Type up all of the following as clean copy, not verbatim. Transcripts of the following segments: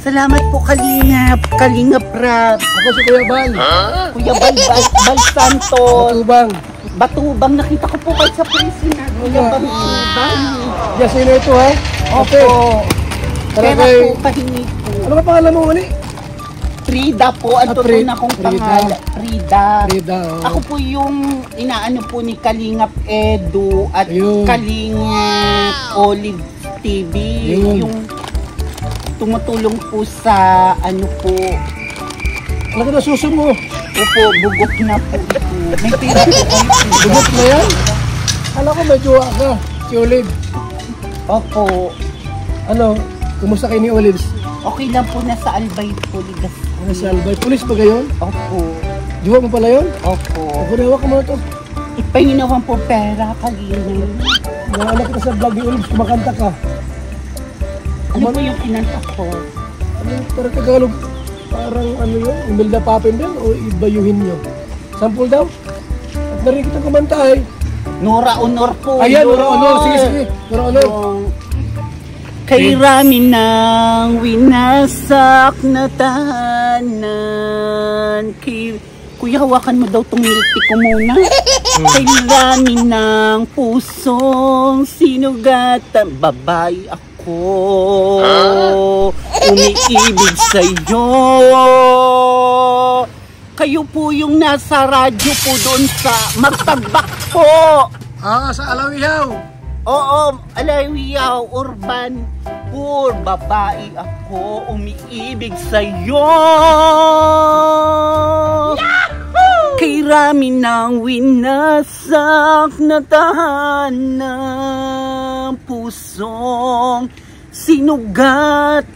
Salamat po, Kalingap. Kalingap Rap. Ako si Kuya Bal. Kuya Bal Santos. Batubang. Batubang. Nakita ko po kayo sa presinat. Kuya Bal Batubang. Yes, sino ito ha? Opo. Pera Kay... po, pahingi po. Ano ba pangalan mo, Mani? Frida po. Ang totoo na kong pangalan. Frida. Frida, oh. Ako po yung inaano po ni Kalingap Edu at Kalingap Olive TV. Yung tumutulong po sa ano po. Ano ka na suso mo? Opo, bugok na po ito. May pira po kayo. Bugok na yan? Alam ko may jowa ka, si Olive. Opo. Ano, kumusta kayo ni Olive? Okay lang po, nasa Albay po, Ligas. Nasa Albay? Pulis ba kayo? Opo. Jowa mo pala yun? Opo. Ako nawa ka mo ito. Ipahinawan po pera, Kalingap. Naanak kita sa vlog ni Olive, kumakanta ka. Ano po yung kinanta ko? Ano, parang Tagalog, parang ano yun, Imelda Papin din o ibayuhin nyo? Sample daw? At narinig kitang kumanta ay. Nora Honor po. Ayan, Nora Honor. Sige, sige. Nora Honor. Kay rami ng winasak na tahanan. Kuya, hawakan mo daw tong milk tea ko muna. Kay rami ng pusong sinugatan. Babae ako, umiibig sa'yo. Kayo po yung nasa radyo po doon sa Magtagbak po. Sa Alawiyaw. Oo, Alawiyaw, Urban Poor. Babae ako, umiibig sa'yo. Yahoo! Kay rami ng winasak na tahanan, pusong sinugatan.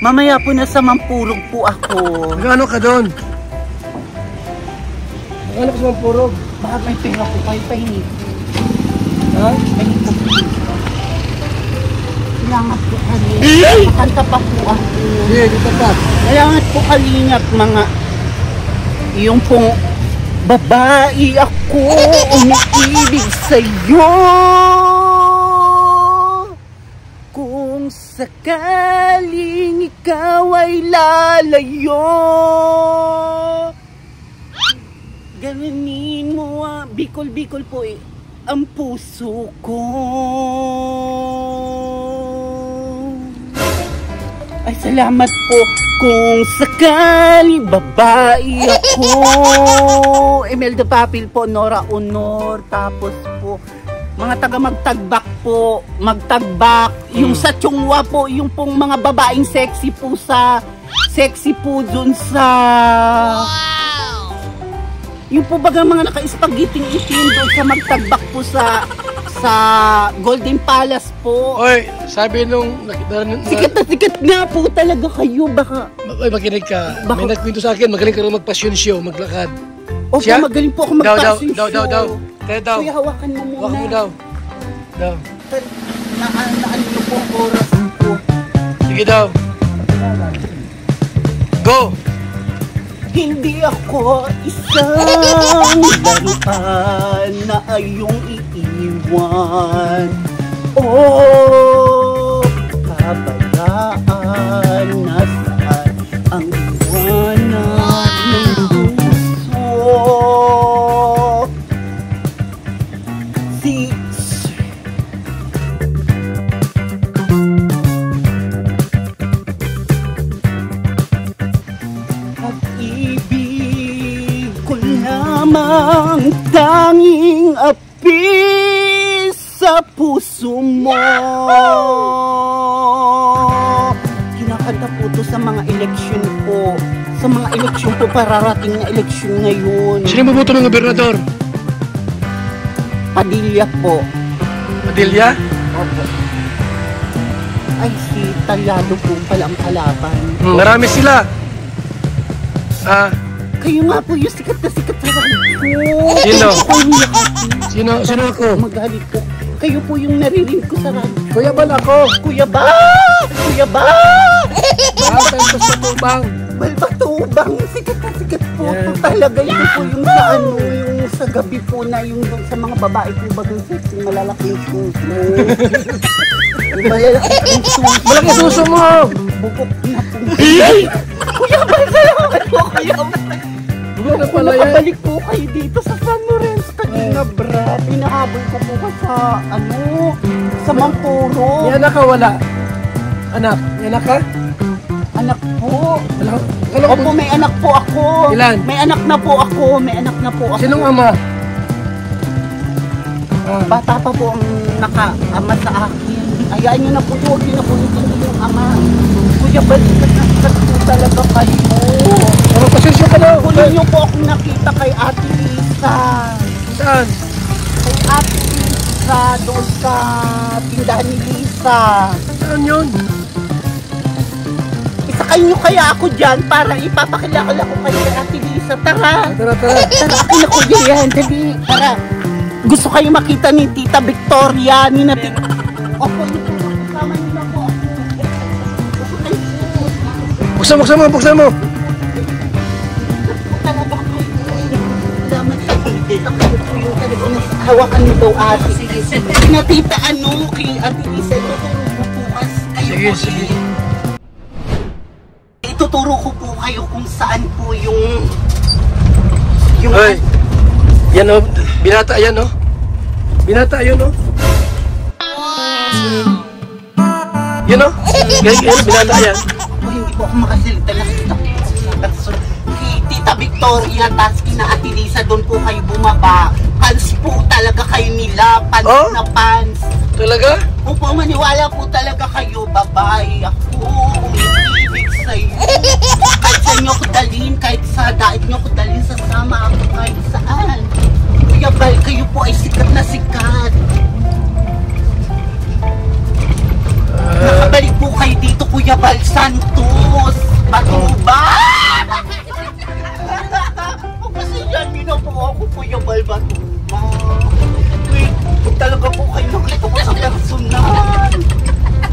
Mamaya po nasa Mampurog po ako. Magkano ka doon? Magkano ka sa Mampurog? Bakit may pera po kayo? Pahingi. Ha? Pahingi po. Kailangan po Kalingap. Makanta pa po ako. Sige, dito pa. Kailangan po Kalingap mga yung pong babae ako, umiibig sa'yo. Kung sakaling ikaw ay lalayo, ganunin mo bikol-bikol po ang puso ko. Ay, salamat po. Kung sakaling babae ako, Imelda Papil po, Nora Honor, tapos po mga taga Magtagbak po, Magtagbak, yung sa Chungwa po, yung pong mga babaeng sexy po dun sa yung po baga mga naka-spaghetti itim doon sa Magtagbak po sa Golden Palace po. Oy, sabi nung sikat na sikat nga po talaga kayo, baka. Oy, makinig ka. May nagkwento sa akin, magaling ka rin mag-passion show, maglakad. Opo, magaling po ako mag-passion show. Daw. Kaya daw. Kuya, hawakan mo muna. Hawakan mo daw. Naano po ang oras po. Sige daw. Go! Hindi ako isang laruan na ayong iiwan. Oh, kabayaan, nasaan ang iwanan ng puso? Pag-ibig ko lamang tanging api sa puso mo. Kinakanta po to sa mga eleksyon po. Sa mga eleksyon po, pararating na eleksyon ngayon. Sino mabuto ng gobernador? Padilla po. Padilla? Opo. Ay, si Talyado po pala ang kalaban. Marami sila. Kayo nga po yung sikat na sikat sa radyo. Sino? Sino ako? Magalit po. Kayo po yung naririnig ko sa radyo. Kuya Bal ako. Kuya Ba! Kuya Ba! Tapos Matubang. Balbatubang, sikat na sikat po. Yan. Ito talaga ito po yung sa ano, yung sa gabi po na yung doon sa mga babae po ba doon sa malalaking suso. Yung malalaking suso. Malaki suso mo! Bukok na po. Kuya Bal, salamat po kuya Bal. Bukok na pala yan. Nakabalik po kayo dito sa San Lorenzo kanina, brad. Pinahabol ko po sa ano, sa Mampuro. May anak ka wala? Anak? May anak ka? Anak po. Alam Opo, may anak po ako. Ilan? May anak na po ako. May anak na po ako. Sinong ama? Bata pa po ang naka-ama sa akin. Hayaan nyo na po, huwag nyo na po yung ama. Kuya, balikat na sikat po talaga kayo. Ano, pasensya ka na? Huli nyo po akong nakita kay Ate Lisa. Saan? Kay Ate Lisa, doon sa tindahan ni Lisa. Saan yun? Isakay nyo kaya ako dyan para ipapakilala ko kayo kay Ate Lisa. Tara! Tara. Tara, akin na kuya yan. Dali, tara. Gusto kayo makita ni Tita Victoria, ni na Tita... Opo, ito. Kasama nyo na po ako. Buksan mo! Talaga kayo. Salamat sa Tita. Kayo po yung talaga hawakan nyo daw ate. Na Tita, ano, kay Ate Lisa, ito po bukas. Sige. Ituturo ko po kayo kung saan po yung... Ay, yan o, binata yan o. Binata yun o. Yan o, yan, binata yan. Ako hindi po ako makasilita na kita po sa person. Kay Tita Victoria, tas kina Ate Lisa, doon po kayo bumaba. Pants po talaga kayo nila, pants Oh? na pants. Talaga? Opo, maniwala po talaga kayo, babae. Ako, umiibig sa'yo. Kahit sa inyo ko dalhin, kahit sa dait nyo ko dalhin, sasama ako kahit saan. Kuya Bal, kayo po ay sikat na sikat. Nakabalik po kayo dito, Kuya Bal Santos. Batuba! Kasi yan, na po ako, Kuya Bal Batuba. Wait, talaga po kayo nakita ko sa personal.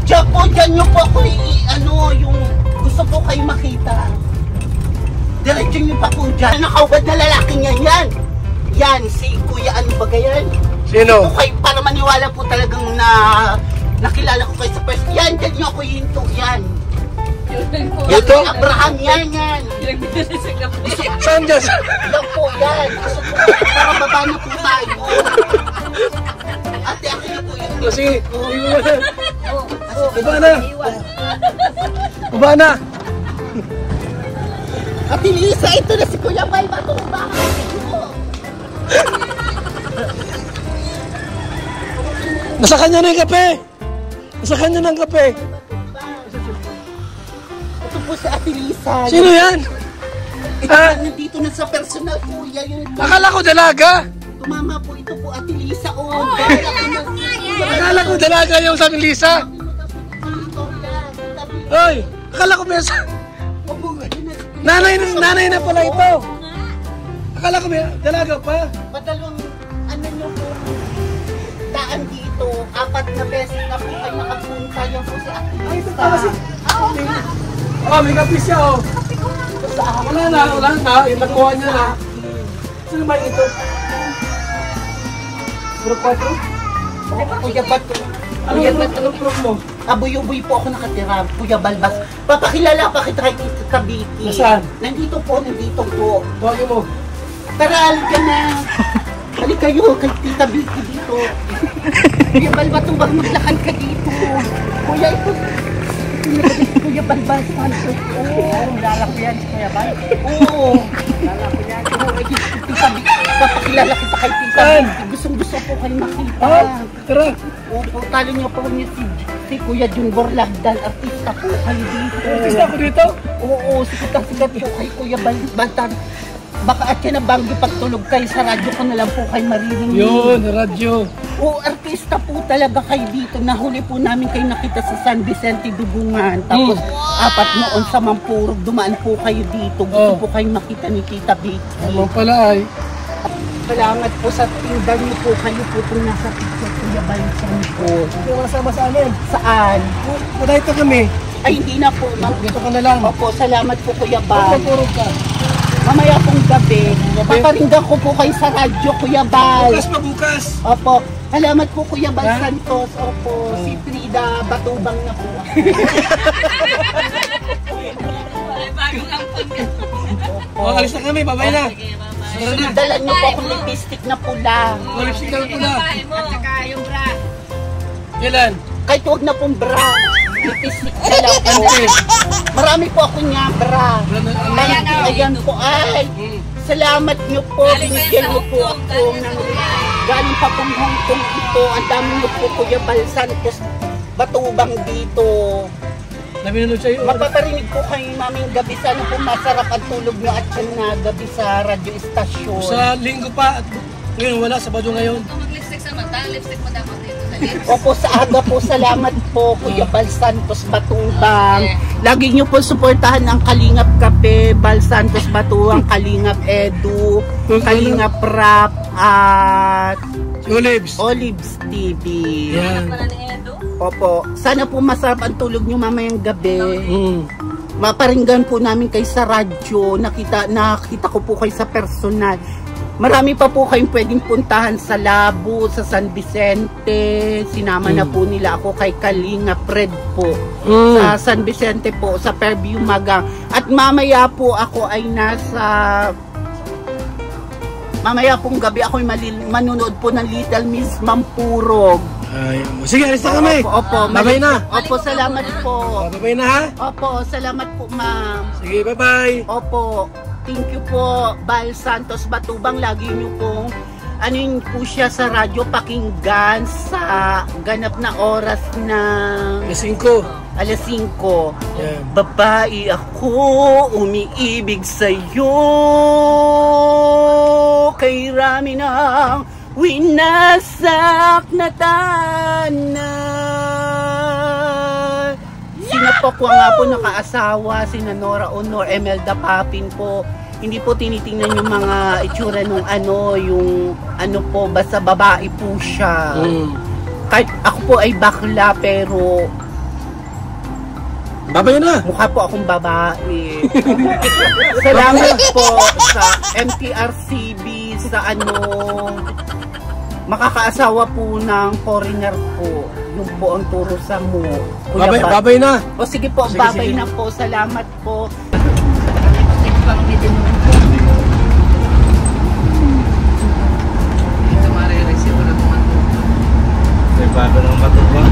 Diyan po, dyan nyo po ako yung gusto po kayo makita. Diretso nyo pa po dyan. Nakaubad na lalaki niyan yan. Yan, si Kuya ano ba yan? Sino? Okay, para maniwala po talagang nakilala ko kayo sa first. Yan, dyan nyo ako hinto. Yan. Ito? Si Abraham, yan. Saan dyan? Yan po, yan. Gusto po, para baba na po tayo. Ate, akin na po yun. Sige, Baba na. Ate Lisa, ito na si Kuya Bal Batuba. Nasa kanya na yung kape. Nasa kanya na ang kape. Ito po si Ate Lisa. Sino yan? Ito nandito na sa personal kuya. Akala ko dalaga. Tumama po, ito po Ate Lisa. Akala ko dalaga yung sabi Lisa. Hoy, akala ko may nanay na pala ito. Akala ko may dalaga pa. Madalawang ano nyo po, daan dito, 4 na beses na po kayo nakapunta. Yan po si Ate Lisa. May kape siya oh. Wala na. Yung nakuha niya na. Sino ba ito? Puro 4? Kuya Bato. Anong proof mo? Abuy-ubuy po ako nakatira, Kuya Balbas. Papakilala pa kita kay Tita Kabiki. Nasaan? Nandito po. Tawagin mo. Tara, halika na. Halika kayo kay Tita Biki dito. Kuya Balbas, bang maglakad ka dito. Kuya, ito. Kuya Balbas, lalaki yan si Kuya Bal. Oo. Lalaki yan. Tita Biki, papakilala kita kay Tita Biki. Gustong-gusto po kayo makita. Tara. Opo, talo niyo po niyo si Kuya Junbor Lagdal, artista po kayo dito. Artista ko dito? Oo, sikat po kay Kuya Baltan. Baka at yan ang banggi pagtulog kayo sa radyo ko na lang po kayo maririnig. Yun, radyo. Oo, artista po talaga kayo dito. Nahuli po namin kayo nakita sa San Vicente Dugungan. Tapos 4 noon sa Mampurog, dumaan po kayo dito. Gusto po kayo makita ni Tita Vicky. Ano pala ay? Salamat po sa tinda niyo po. Kayo po itong nasa picture Kuya Baltan po. Hindi ko kasama sa amin. Saan? Dito kami. Ay, hindi na po. Dito ka na lang. Opo, salamat po Kuya Bal. Pagpapurog ka. Mamaya pong gabi, paparinggan ko po kayo sa radyo, Kuya Bal. Bukas pa bukas. Opo, salamat po Kuya Bal Ha? Santos. Opo, si Frida Batubang na po. Oh, alis na kami, babay na. Tara na. Dala niyo po akong lipstick na pula. Oh, lipstick na pula. At saka yung bra. Kailan? Kahit huwag na pong bra. Lipstick na lang po. Marami po ako niya bra. Ayan po. Ay, salamat niyo po. Binigyan niyo po ako ng galing pa pong Hong Kong ito. Ang dami niyo po Kuya Bal Santos Batubang dito. Nabinunod sa'yo. Mapaparinig po kayo maming gabi. Sana po masarap ang tulog nyo at yan na gabi sa radyo istasyon. Sa linggo pa. At ngayon wala, Sabado ngayon. Kung mag-lipstick sa mata, lipstick mo dapat dito sa lips. Opo, sa aga po, salamat po Kuya Bal Santos Batubang. Lagi nyo po suportahan ang Kalingap Kape, Bal Santos Batubang, Kalingap Edu, Kalingap Rap, at Olives. Olives TV. Yan. Para ni Edo. Opo, sana po masarap ang tulog nyo mamayang gabi. Maparinggan Maparinggan po namin kayo sa radyo, nakita ko po kayo sa personal. Marami pa po kayong pwedeng puntahan sa Labo, sa San Vicente. Sinama na po nila ako kay Kalinga Fred po. Sa San Vicente po, sa Fairview Magang. At mamaya po ako ay mamaya pong gabi ako ay manunood po ng Little Miss Mampurog. Ay, sige, alis na kami. Opo, Babay na. Opo, salamat po. Babay na ha. Opo, salamat po ma'am. Sige, bye-bye. Opo, thank you po, Bal Santos Batubang. Lagi niyo pong ano yun po siya sa radyo pakinggan sa ganap na oras na Alas 5. alas 5. Yan. Babae ako, umiibig sa'yo, kay rami ng winasak na tanan. Sinapokwa nga po nakaasawa, sina Nora Honor, Emelda Papin po. Hindi po tinitingnan yung mga itsura nung yung po, basta babae po siya. Kahit ako po ay bakla pero Babay na. mukha po akong babae. Salamat po sa MTRCB sa makakaasawa po ng foreigner po. Yung po ang turo sa mo. Babay na. O sige po, Sige, babay sige. na po. Salamat po. May bago ng matubang.